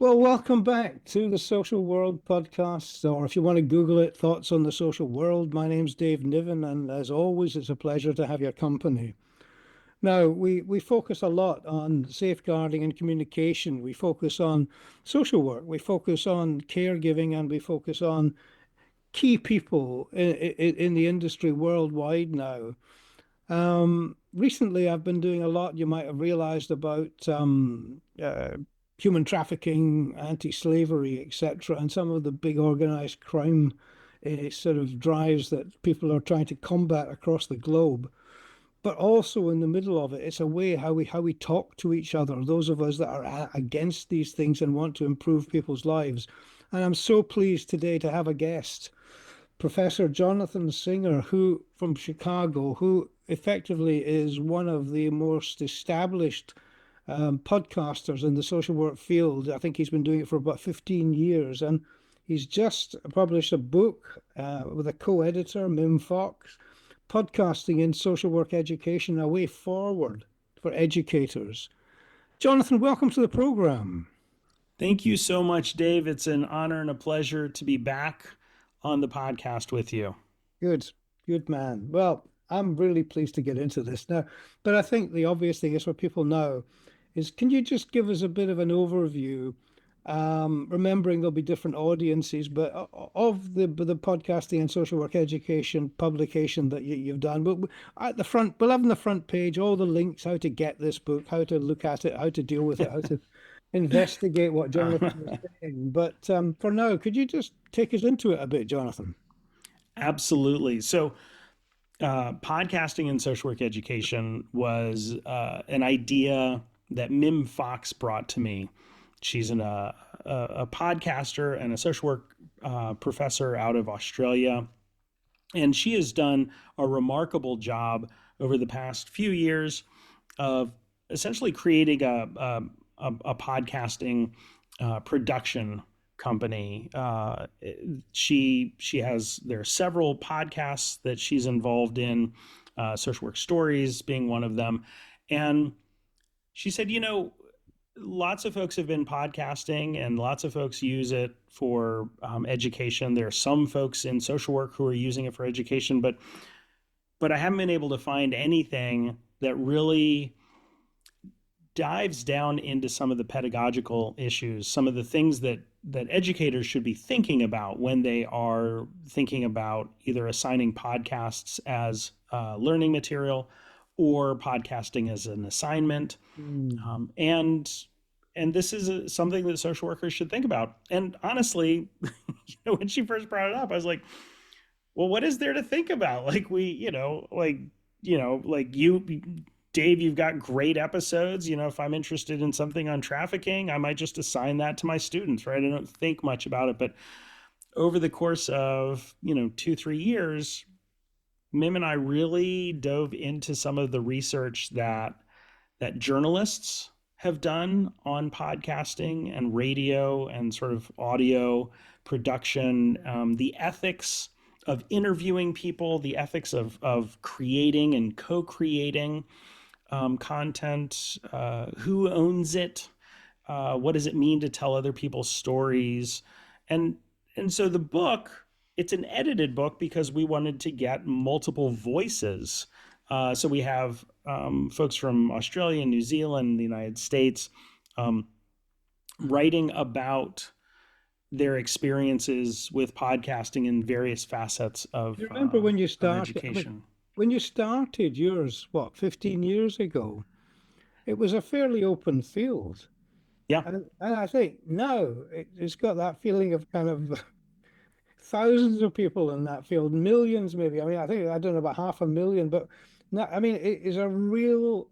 Well, welcome back to the Social World podcast, or if you want to Google it, Thoughts on the Social World. My name's Dave Niven, and as always, it's a pleasure to have your company. Now, we focus a lot on safeguarding and communication. We focus on social work, we focus on caregiving, and we focus on key people in the industry worldwide now. Recently, I've been doing a lot, you might have realized, about human trafficking, anti-slavery, etc., and some of the big organized crime sort of drives that people are trying to combat across the globe. But also in the middle of it, it's a way how we talk to each other, those of us that are against these things and want to improve people's lives. And I'm so pleased today to have a guest. Professor Jonathan Singer, who from Chicago, who effectively is one of the most established podcasters in the social work field. I think he's been doing it for about 15 years, and he's just published a book with a co-editor, Mim Fox, Podcasting in Social Work Education, a Way Forward for Educators. Jonathan, welcome to the program. Thank you so much, Dave. It's an honor and a pleasure to be back on the podcast with you. Good, good man. Well, I'm really pleased to get into this now, but I think the obvious thing is for people now is can you just give us a bit of an overview, remembering there'll be different audiences, but of the podcasting and social work education publication that you've done. But at the front, we'll have on the front page all the links, how to get this book, how to look at it, how to deal with it, how to investigate what Jonathan was saying. But for now, could you just take us into it a bit, Jonathan? Absolutely. So, podcasting and social work education was an idea that Mim Fox brought to me. She's a podcaster and a social work professor out of Australia. And she has done a remarkable job over the past few years of essentially creating a podcasting production company. She has there are several podcasts that she's involved in, Social Work Stories being one of them, and she said, lots of folks have been podcasting and lots of folks use it for education. There are some folks in social work who are using it for education, but I haven't been able to find anything that really dives down into some of the pedagogical issues, some of the things that educators should be thinking about when they are thinking about either assigning podcasts as learning material or podcasting as an assignment. Mm. And this is something that social workers should think about. And honestly, when she first brought it up, I was like, well, what is there to think about? Like like you, Dave, you've got great episodes. If I'm interested in something on trafficking, I might just assign that to my students, right? I don't think much about it. But over the course of, 2, 3 years, Mim and I really dove into some of the research that journalists have done on podcasting and radio and sort of audio production, the ethics of interviewing people, the ethics of creating and co-creating content, who owns it, what does it mean to tell other people's stories, and so the book, it's an edited book because we wanted to get multiple voices. So we have folks from Australia, New Zealand, the United States, writing about their experiences with podcasting in various facets You remember when you of started? I mean, education. when you started yours, what, 15 years ago, it was a fairly open field. Yeah. And I think now it's got that feeling of kind of thousands of people in that field, millions maybe. I mean, I don't know about 500,000, but no, I mean, it is a real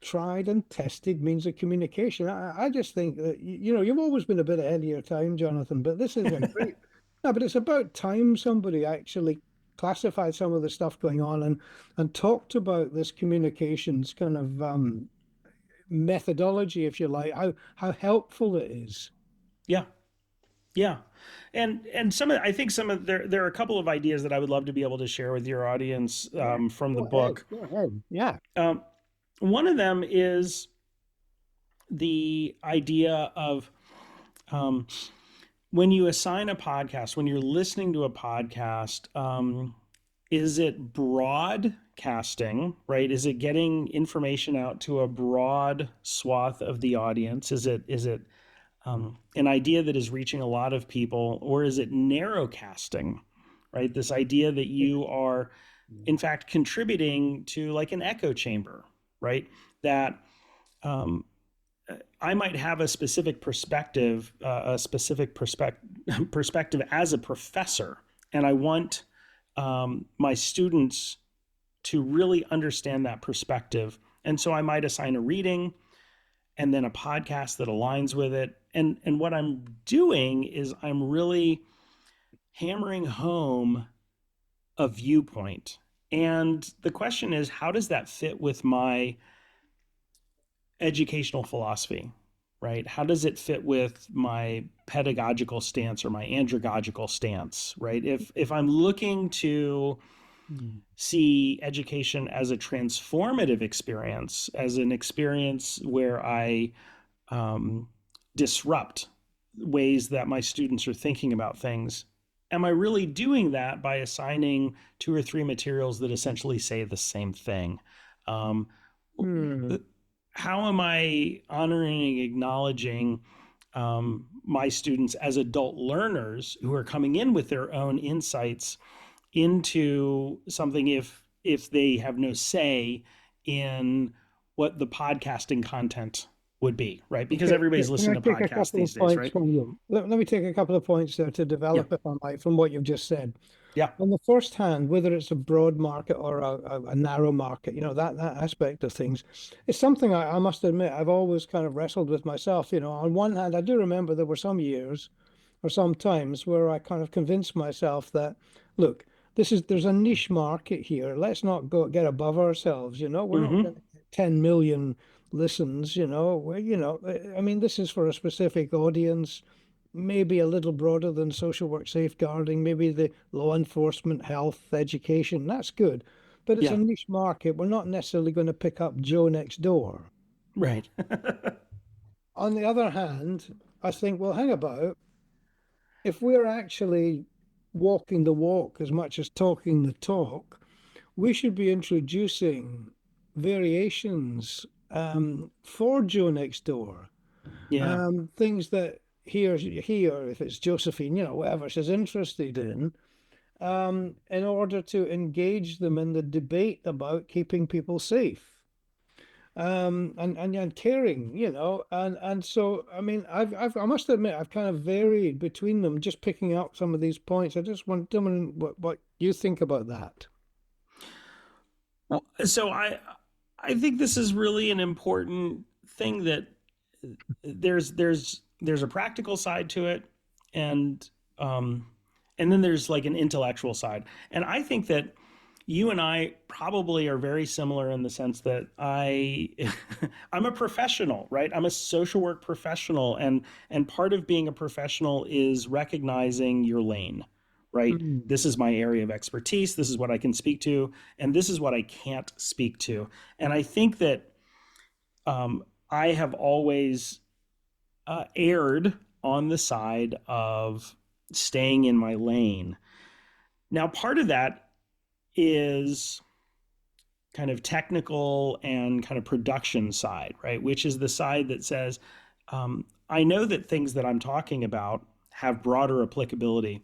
tried and tested means of communication. I just think that, you've always been a bit ahead of your time, Jonathan, but this is a great, no, but it's about time somebody actually classified some of the stuff going on and talked about this communications kind of methodology, if you like, how helpful it is. Yeah. Yeah. And I think there are a couple of ideas that I would love to be able to share with your audience Yeah, from the go ahead. book. Go ahead. Yeah. Um, One of them is the idea of um, when you assign a podcast, when you're listening to a podcast, is it broadcasting, right? Is it getting information out to a broad swath of the audience? Is it an idea that is reaching a lot of people, or is it narrowcasting, right? This idea that you are, in fact, contributing to like an echo chamber, right? That um, I might have a specific perspective, perspective as a professor, and I want my students to really understand that perspective. And so I might assign a reading and then a podcast that aligns with it. And what I'm doing is I'm really hammering home a viewpoint. And the question is, how does that fit with my educational philosophy, right? How does it fit with my pedagogical stance or my andragogical stance, right? If I'm looking to see education as a transformative experience, as an experience where I disrupt ways that my students are thinking about things, am I really doing that by assigning two or three materials that essentially say the same thing? Um, Hmm. how am I honoring and acknowledging my students as adult learners who are coming in with their own insights into something if they have no say in what the podcasting content would be, right? Because Okay, everybody's can I listening to take a podcasts couple these of days, points right? from you? Let me take a couple of points there to Yeah, develop, if I might, from what you've just said. yeah, On the first hand, whether it's a broad market or a narrow market, that aspect of things, it's something I must admit I've always kind of wrestled with myself. On one hand, I do remember there were some years or some times where I kind of convinced myself that, look, there's a niche market here. Let's not go get above ourselves. We're not mm-hmm. going to get 10 million listens. I mean, this is for a specific audience, maybe a little broader than social work safeguarding, maybe the law enforcement, health, education. That's good. But it's a Yeah, niche market. We're not necessarily going to pick up Joe next door. right. On the other hand, I think, well, hang about. If we're actually walking the walk as much as talking the talk, we should be introducing variations for Joe next door. Yeah, Things that or if it's Josephine, whatever she's interested in order to engage them in the debate about keeping people safe. And caring, and so I mean, I must admit I've kind of varied between them, just picking up some of these points. I just want to know what you think about that. well, so I think this is really an important thing, that there's a practical side to it, and um and then there's like an intellectual side. And I think that you and I probably are very similar in the sense that I'm a professional, right? I'm a social work professional, and part of being a professional is recognizing your lane, right? Mm. This is my area of expertise, this is what I can speak to, and this is what I can't speak to. And I think that I have always erred on the side of staying in my lane. Now, part of that is kind of technical and kind of production side, right? Which is the side that says, I know that things that I'm talking about have broader applicability.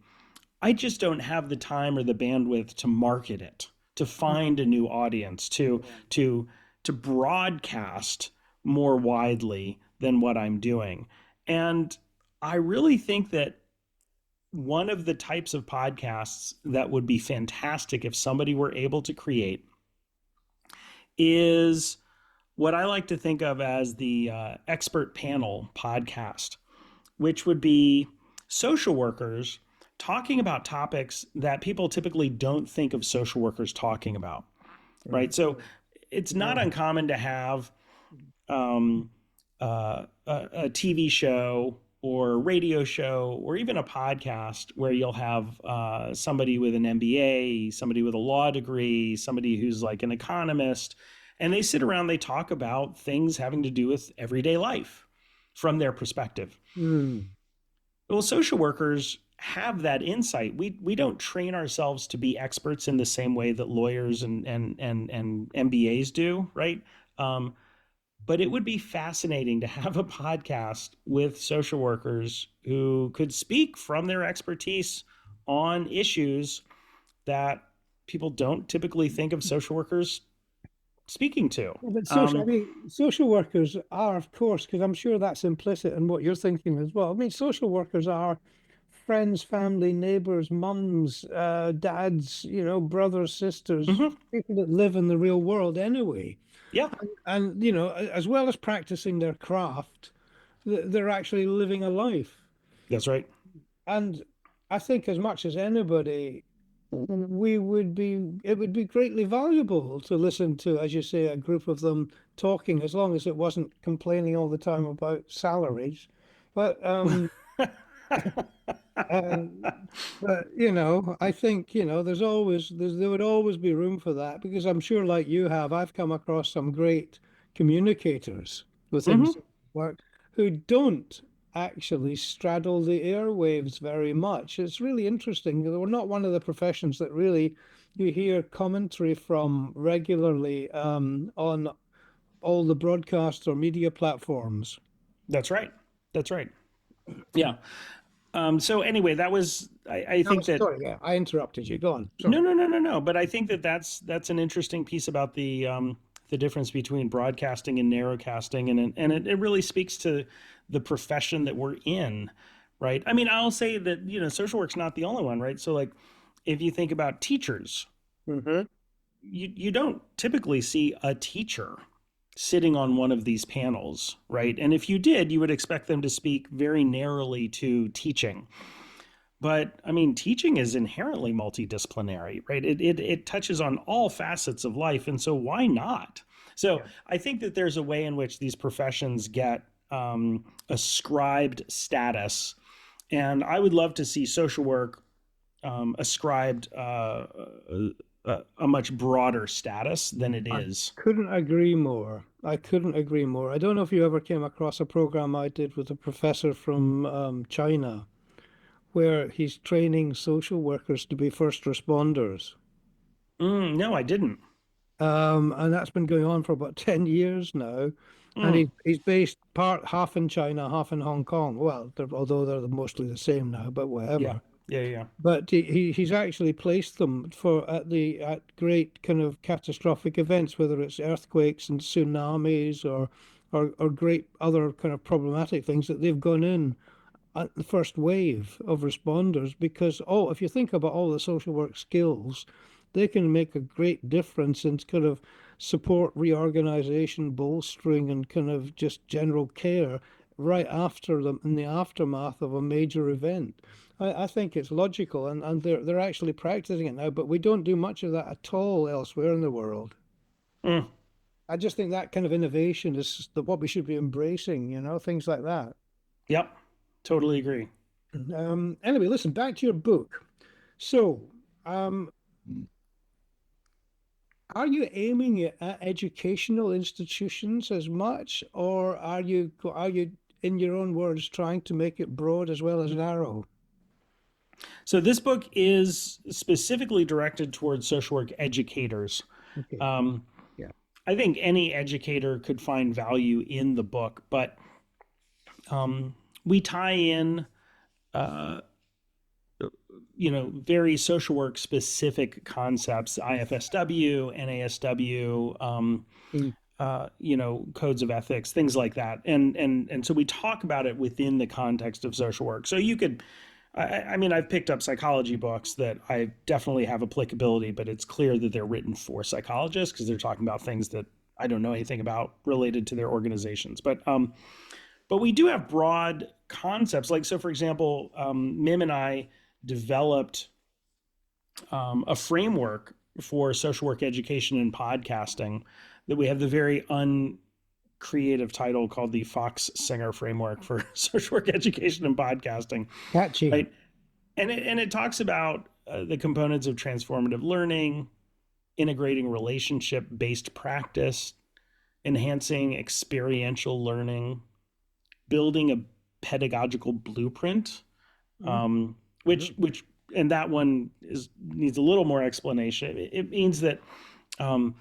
I just don't have the time or the bandwidth to market it, to find a new audience, to to broadcast more widely than what I'm doing. And I really think that one of the types of podcasts that would be fantastic if somebody were able to create is what I like to think of as the expert panel podcast, which would be social workers talking about topics that people typically don't think of social workers talking about, right? So it's not Yeah. uncommon to have um, a TV show or a radio show or even a podcast where you'll have somebody with an MBA, somebody with a law degree, somebody who's like an economist, and they sit around, they talk about things having to do with everyday life from their perspective. Mm. Well, social workers have that insight. We don't train ourselves to be experts in the same way that lawyers and MBAs do, right? Um, but it would be fascinating to have a podcast with social workers who could speak from their expertise on issues that people don't typically think of social workers speaking to. Yeah, but social, I Um, mean, social workers are, of course, because I'm sure that's implicit in what you're thinking as well. I mean, social workers are friends, family, neighbors, mums, dads, brothers, sisters, mhm, people that live in the real world anyway. yeah, And, as well as practicing their craft, they're actually living a life. that's right. And I think as much as anybody, it would be greatly valuable to listen to, as you say, a group of them talking, as long as it wasn't complaining all the time about salaries. But uh, I think, there would always be room for that because I'm sure, like you have, I've come across some great communicators within Mhm, social work who don't actually straddle the airwaves very much. It's really interesting. We're not one of the professions that really you hear commentary from regularly on all the broadcast or media platforms. that's right. That's right. Yeah. So anyway, that was I No, think that sorry, yeah, I interrupted you. Go on. no, Sorry. no, no, no, no. But I think that that's an interesting piece about the difference between broadcasting and narrowcasting, and it really speaks to the profession that we're in, right? I mean, I'll say that social work's not the only one, right? So like, if you think about teachers, Hmm. you don't typically see a teacher sitting on one of these panels, right? And if you did, you would expect them to speak very narrowly to teaching. But I mean, teaching is inherently multidisciplinary, right? It touches on all facets of life. And so why not? So Yeah. I think that there's a way in which these professions get ascribed status. And I would love to see social work ascribed a much broader status than it I is. couldn't agree more. I couldn't agree more. I don't know if you ever came across a program I did with a professor from China where he's training social workers to be first responders. No, I didn't. And that's been going on for about 10 years now. And Mm, he's based half in China, half in Hong Kong. Well, although they're mostly the same now, but yeah, whatever. yeah, yeah. But he's actually placed them at great kind of catastrophic events, whether it's earthquakes and tsunamis or great other kind of problematic things that they've gone in at the first wave of responders because if you think about all the social work skills, they can make a great difference in kind of support reorganization, bolstering, and kind of just general care right after them in the aftermath of a major event. I think it's logical, and they're actually practicing it now, but we don't do much of that at all elsewhere in the world. Mm, I just think that kind of innovation is what we should be embracing, things like that. yep, totally agree. Anyway, listen, back to your book. So, um, are you aiming it at educational institutions as much, or are you, in your own words, trying to make it broad as well as narrow? So this book is specifically directed towards social work educators. Okay. Um, Yeah. I think any educator could find value in the book, but we tie in, uh, very social work specific concepts, IFSW, NASW, Mm. codes of ethics, things like that, and so we talk about it within the context of social work. So you could, I mean, I've picked up psychology books that I definitely have applicability, but it's clear that they're written for psychologists because they're talking about things that I don't know anything about related to their organizations. But we do have broad concepts. Like, so for example, Mim and I developed a framework for social work education and podcasting that we have the very uncreative title called the Fox Singer Framework for Social Work Education and Podcasting, Catchy. right? And it talks about the components of transformative learning, integrating relationship based practice, enhancing experiential learning, building a pedagogical blueprint, Mhm. um, Mhm. which and that one is needs a little more explanation. It means that um,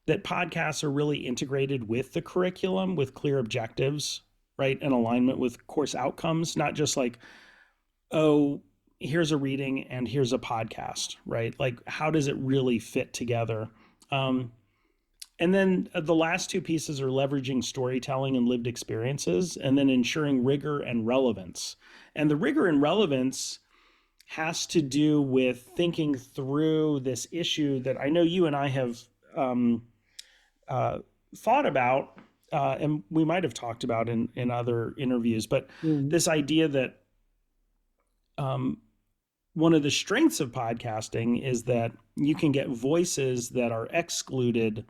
that podcasts are really integrated with the curriculum with clear objectives, right, and alignment with course outcomes, not just like, oh, here's a reading and here's a podcast, right? Like, how does it really fit together? Um, and then the last two pieces are leveraging storytelling and lived experiences, and then ensuring rigor and relevance. And the rigor and relevance has to do with thinking through this issue that I know you and I have um, uh, thought about, and we might have talked about in other interviews, but Mhm. this idea that um, one of the strengths of podcasting is that you can get voices that are excluded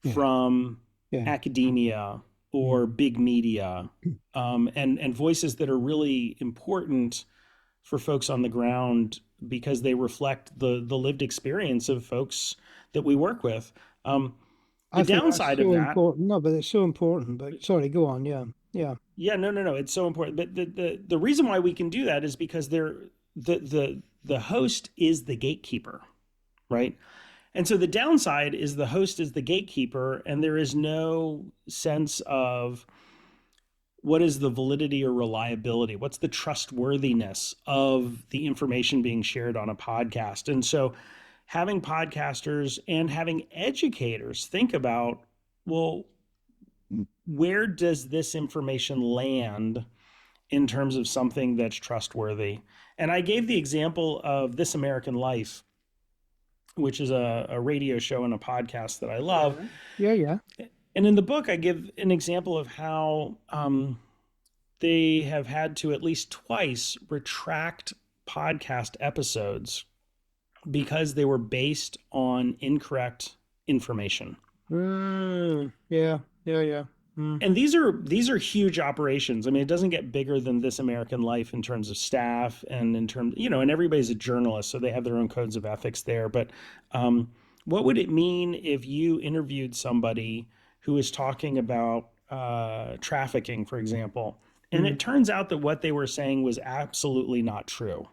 Yeah. from Yeah. academia Mm. or big media, and voices that are really important for folks on the ground because they reflect the lived experience of folks that we work with. Um, the I think that's downside of so that, important. No, but it's so important. But sorry, go on. Yeah. Yeah. yeah, no, it's so important. But the reason why we can do that is because the host is the gatekeeper, right? And so the downside is the host is the gatekeeper, and there is no sense of what is the validity or reliability? What's the trustworthiness of the information being shared on a podcast? And so having podcasters and having educators think about, well, where does this information land in terms of something that's trustworthy? And I gave the example of This American Life, which is a radio show and a podcast that I love. Yeah. Yeah. Yeah. And in the book, I give an example of how they have had to at least twice retract podcast episodes because they were based on incorrect information. Yeah. Yeah. Yeah. Mm. And these are huge operations. I mean, it doesn't get bigger than This American Life in terms of staff and in terms, and everybody's a journalist, so they have their own codes of ethics there. But um, what would it mean if you interviewed somebody who is talking about trafficking, for example, and Mm. it turns out that what they were saying was absolutely not true,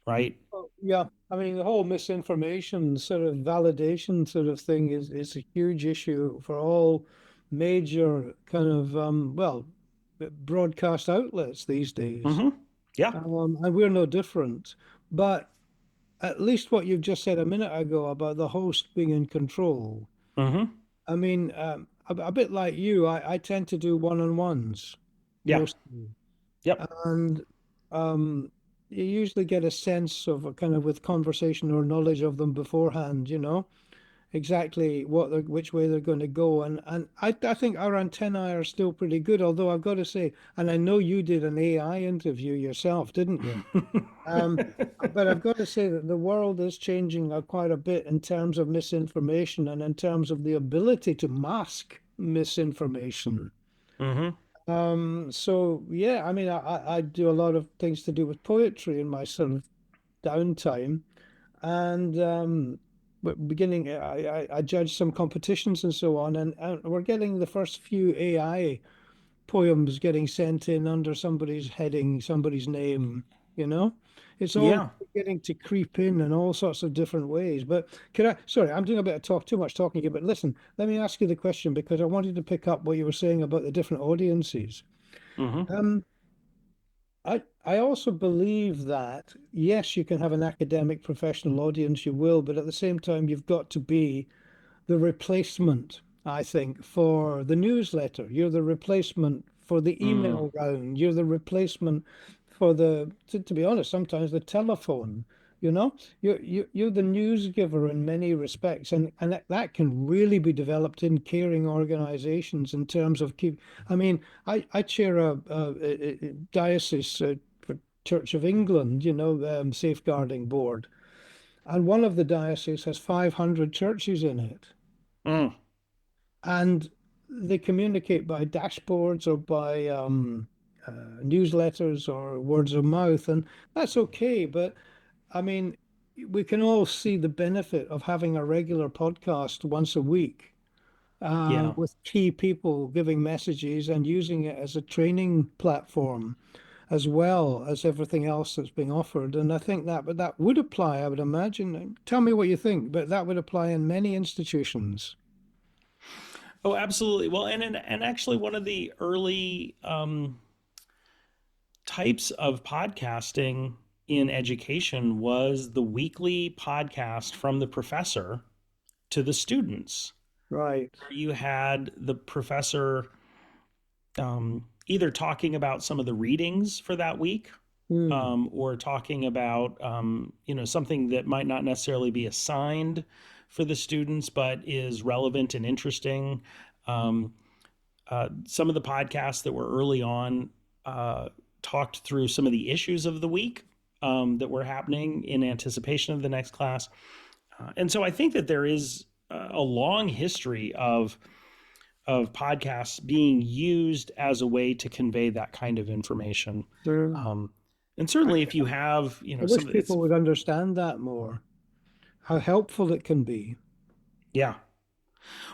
right? Oh, yeah. I mean, the whole misinformation sort of validation sort of thing is a huge issue for all major kind of well, broadcast outlets these days. Mm-hmm. Yeah. And we're no different. But at least what you've just said a minute ago about the host being in control. Mm-hmm. I mean, a bit like you, I tend to do one-on-ones Yeah. mostly. Yep. And um, you usually get a sense of a kind of with conversation or knowledge of them beforehand, exactly which way they're going to go. And I think our antennae are still pretty good, although I've got to say, and I know you did an AI interview yourself, didn't you? Um, but I've got to say that the world is changing quite a bit in terms of misinformation and in terms of the ability to mask misinformation. Mm-hmm. So yeah, I mean, I do a lot of things to do with poetry in my sort of downtime, and but beginning, I judge some competitions and so on, and we're getting the first few AI poems getting sent in under somebody's heading, somebody's name, you know? It's all Yeah. getting to creep in all sorts of different ways. But sorry, I'm doing a bit of too much talking here, but listen, let me ask you the question because I wanted to pick up what you were saying about the different audiences. Mm-hmm. Um, I also believe that, yes, you can have an academic professional audience, you will, but at the same time, you've got to be the replacement, I think, for the newsletter. You're the replacement for the Mm. email round. You're the replacement for to be honest, sometimes the telephone. You're the news giver in many respects, and that can really be developed in caring organizations in terms of keep. I mean, I chair a diocese for Church of England, safeguarding board, and one of the dioceses has 500 churches in it Mm. and they communicate by dashboards or by newsletters or words of mouth, and that's okay. But I mean, we can all see the benefit of having a regular podcast once a week Yeah. with key people giving messages and using it as a training platform. as well as everything else that's being offered. And I think that would apply, I would imagine. Tell me what you think, but that would apply in many institutions. Oh, absolutely. Well, and actually, one of the early types of podcasting in education was the weekly podcast from the professor to the students. Right. You had the professor either talking about some of the readings for that week, Hmm. or talking about something that might not necessarily be assigned for the students, but is relevant and interesting. Um, some of the podcasts that were early on talked through some of the issues of the week that were happening in anticipation of the next class. And so I think that there is a long history of podcasts being used as a way to convey that kind of information. Sure. Um, and certainly, if you have, I some wish of it's, people would understand that more, how helpful it can be. yeah.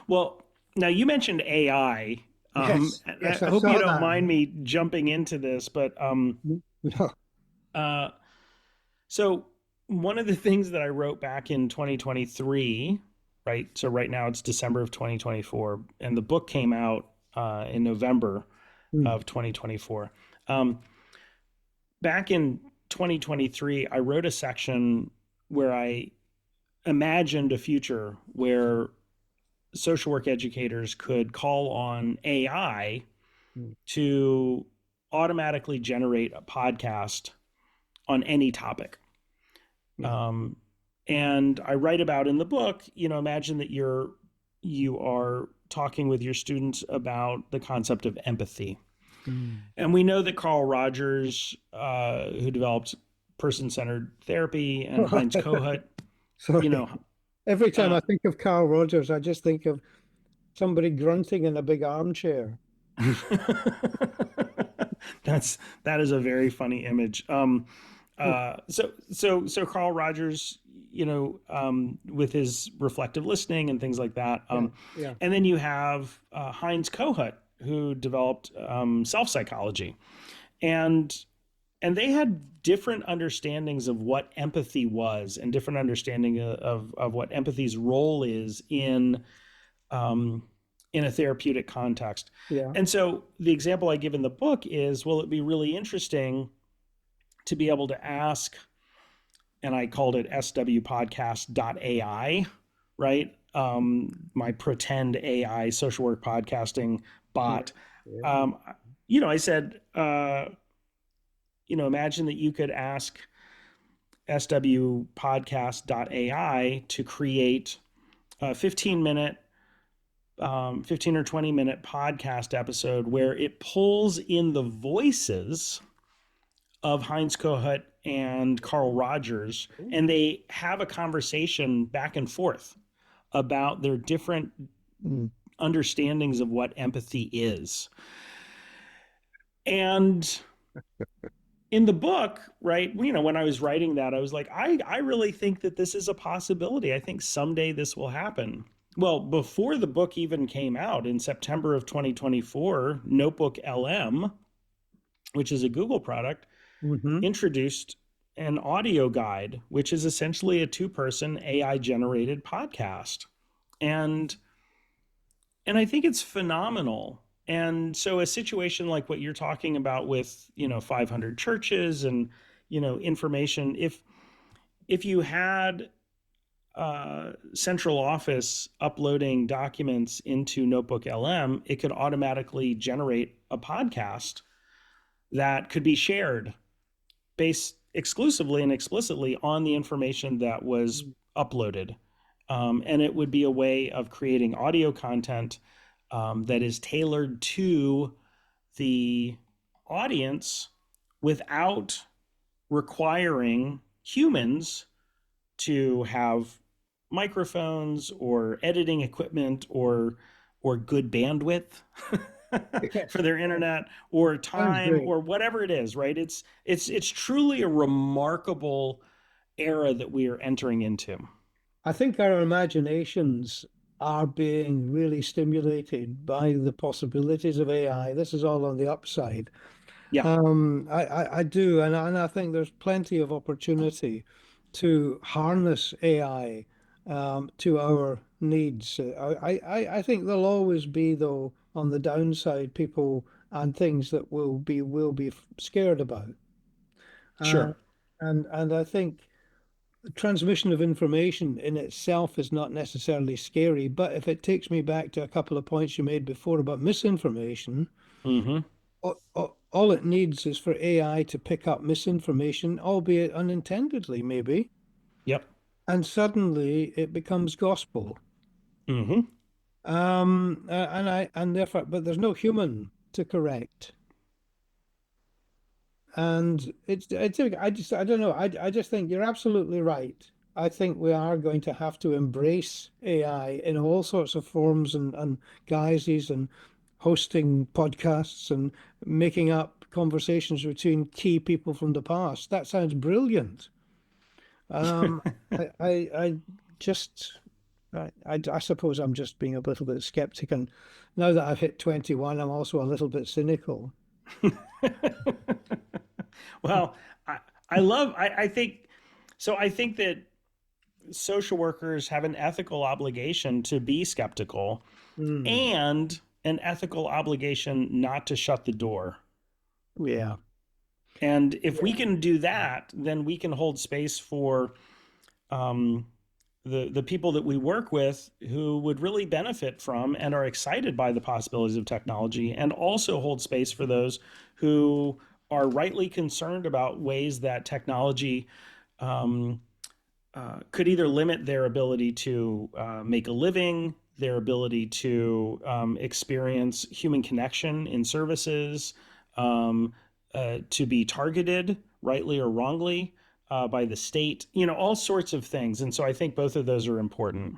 Well, now you mentioned AI. Yes, I yes, I hope you saw don't that. mind me jumping into this, but No. uh, so one of the things that I wrote back in 2023, right? So right now it's December of 2024, and the book came out in November Hmm. of 2024. Um, Back in 2023, I wrote a section where I imagined a future where social work educators could call on AI Hmm. to automatically generate a podcast on any topic. Yeah. Um, and I write about in the book, imagine that you are talking with your students about the concept of empathy. Hmm. And we know that Carl Rogers, who developed person-centered therapy, and Heinz Kohut, you Sorry. know, Every time uh, I think of Carl Rogers, I just think of somebody grunting in a big armchair. that is a very funny image. So Carl Rogers, with his reflective listening and things like that. Yeah, yeah, And then you have Heinz Kohut, who developed self psychology, and they had different understandings of what empathy was, and different understanding of what empathy's role is um, in a therapeutic context. yeah. And so the example I give in the book is, well, it'd be really interesting to be able to ask, and I called it swpodcast.ai, right? My pretend AI social work podcasting Yeah, bot. yeah. Um, I said, imagine that you could ask swpodcast.ai to create a 15 or 20-minute podcast episode where it pulls in the voices of Heinz Kohut and Carl Rogers, and they have a conversation back and forth about their different Mm. understandings of what empathy is. And in the book, right, when I was writing that, I was like, I really think that this is a possibility. I think someday this will happen. Well, before the book even came out in September of 2024, Notebook LM, which is a Google product, Hmm. introduced an audio guide, which is essentially a two-person AI generated podcast. And I think it's phenomenal. And so a situation like what you're talking about with, 500 churches and, information, if you had central office uploading documents into Notebook LM, it could automatically generate a podcast that could be shared based exclusively and explicitly on the information that was uploaded. And it would be a way of creating audio content that is tailored to the audience without requiring humans to have microphones or editing equipment or good bandwidth for their internet or Sounds time great. or whatever it is, right? It's truly a remarkable era that we are entering into. I think our imaginations are being really stimulated by the possibilities of AI. This is all on the upside. Yeah, I do, and I think there's plenty of opportunity to harness AI to our needs. I think there'll always be, though, on the downside, people and things that will be scared about. Uh, sure. and I think transmission of information in itself is not necessarily scary, but if it takes me back to a couple of points you made before about misinformation, Hmm. all it needs is for AI to pick up misinformation, albeit unintendedly, maybe, Yep. and suddenly it becomes gospel. Hmm. And therefore, but there's no human to correct. And I don't know. I just think you're absolutely right. I think we are going to have to embrace AI in all sorts of forms and guises and hosting podcasts and making up conversations between key people from the past. That sounds brilliant. Um, I just, I suppose I'm just being a little bit skeptic. And now that I've hit 21, I'm also a little bit cynical. Well, I, I think, so I think that social workers have an ethical obligation to be skeptical Hmm. and an ethical obligation not to shut the door. Yeah. And if we Yeah. can do that, then we can hold space for um, the people that we work with who would really benefit from and are excited by the possibilities of technology, and also hold space for those who are rightly concerned about ways that technology um, could either limit their ability to make a living, their ability to experience human connection in services, um, to be targeted, rightly or wrongly, by the state, all sorts of things. And so I think both of those are important.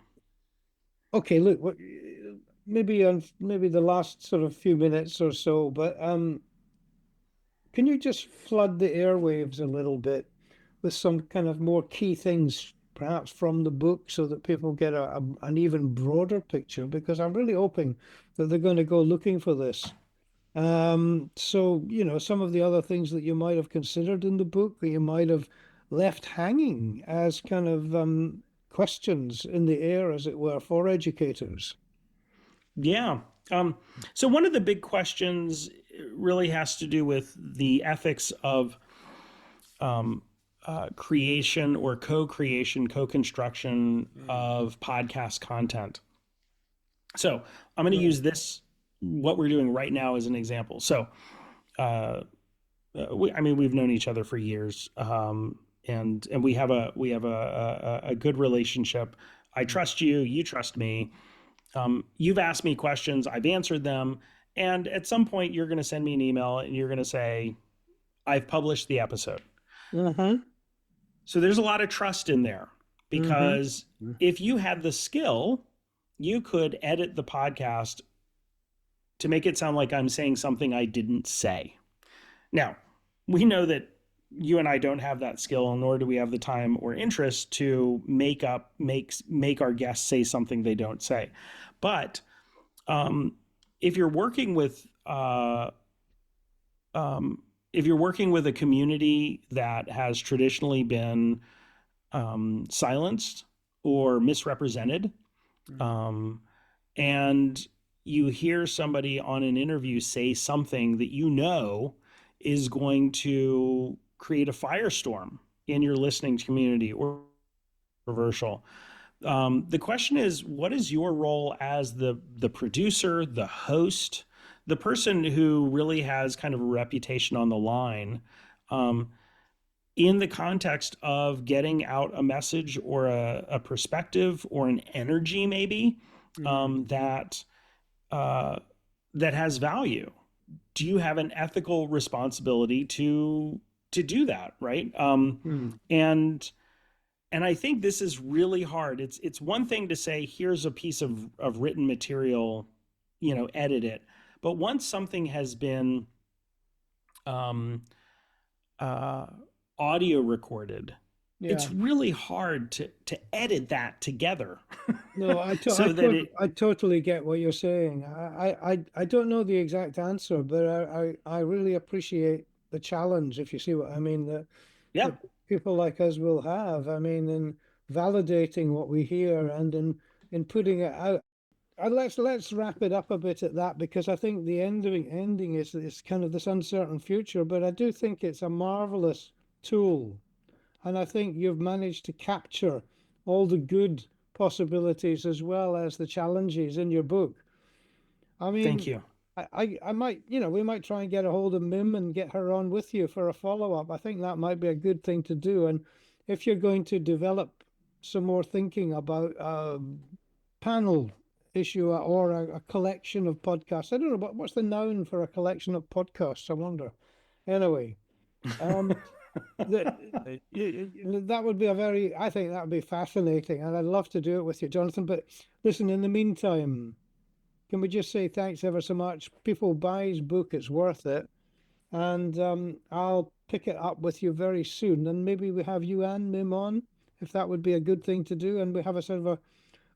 Okay, look, maybe the last sort of few minutes or so, but can you just flood the airwaves a little bit with some kind of more key things, perhaps from the book, so that people get an even broader picture? Because I'm really hoping that they're going to go looking for this. So, some of the other things that you might have considered in the book, or you might have left hanging as kind of questions in the air, as it were, for educators. Yeah. Um, so one of the big questions really has to do with the ethics of um, creation or co-creation, co-construction Mm. of podcast content. So I'm going to Right. use this, what we're doing right now, as an example. So, uh, I mean, we've known each other for years, and we have a good relationship. I trust you, you trust me. You've asked me questions, I've answered them, and at some point you're going to send me an email and you're going to say, "I've published the episode." Uh-huh. So there's a lot of trust in there, Mm-hmm. because if you had the skill, you could edit the podcast to make it sound like I'm saying something I didn't say. Now, we know that you and I don't have that skill, nor do we have the time or interest to make our guests say something they don't say. But um, if you're working with um, if you're working with a community that has traditionally been silenced or misrepresented, um, and you hear somebody on an interview say something that is going to create a firestorm in your listening community or controversial. The question is, what is your role as the producer, the host, the person who really has kind of a reputation on the line, um, in the context of getting out a message or a perspective or an energy, maybe, Mm-hmm. that uh, that has value? Do you have an ethical responsibility to do that, right? And and I think this is really hard. It's one thing to say, here's a piece of written material, edit it. But once something has been um, uh, audio recorded Yeah. it's really hard to edit that together No, so that it. I totally get what you're saying. I don't know the exact answer, but I really appreciate the challenge, if you see what I mean, Yeah, that people like us will have. I mean, in validating what we hear and in putting it out. Let's wrap it up a bit at that because I think the ending is kind of this uncertain future, but I do think it's a marvelous tool, and I think you've managed to capture all the good possibilities as well as the challenges in your book. I thank mean, you. I might, we might try and get a hold of Mim and get her on with you for a follow-up. I think that might be a good thing to do. And if you're going to develop some more thinking about a panel issue or a collection of podcasts, I don't know what's the noun for a collection of podcasts, I wonder. Anyway, um, that that would be I think that would be fascinating, and I'd love to do it with you, Jonathan. But listen, in the meantime, can we just say thanks ever so much? People buy his book, it's worth it. And I'll pick it up with you very soon. And maybe we have you and Mim on, if that would be a good thing to do. And we have a sort of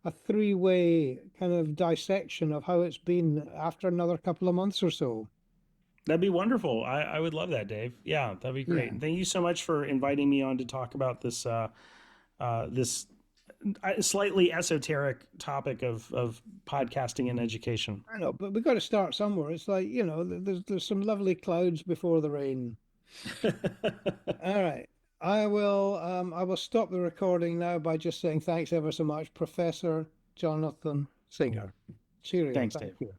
a three-way kind of dissection of how it's been after another couple of months or so. That'd be wonderful. I would love that, Dave. Yeah, that'd be great. Yeah. And thank you so much for inviting me on to talk about this slightly esoteric topic of podcasting and education. I know, but we've got to start somewhere. It's like, there's some lovely clouds before the rain. All right. I will stop the recording now by just saying thanks ever so much, Professor Jonathan Singer. Cheerio. Thanks, Thank Dave. you.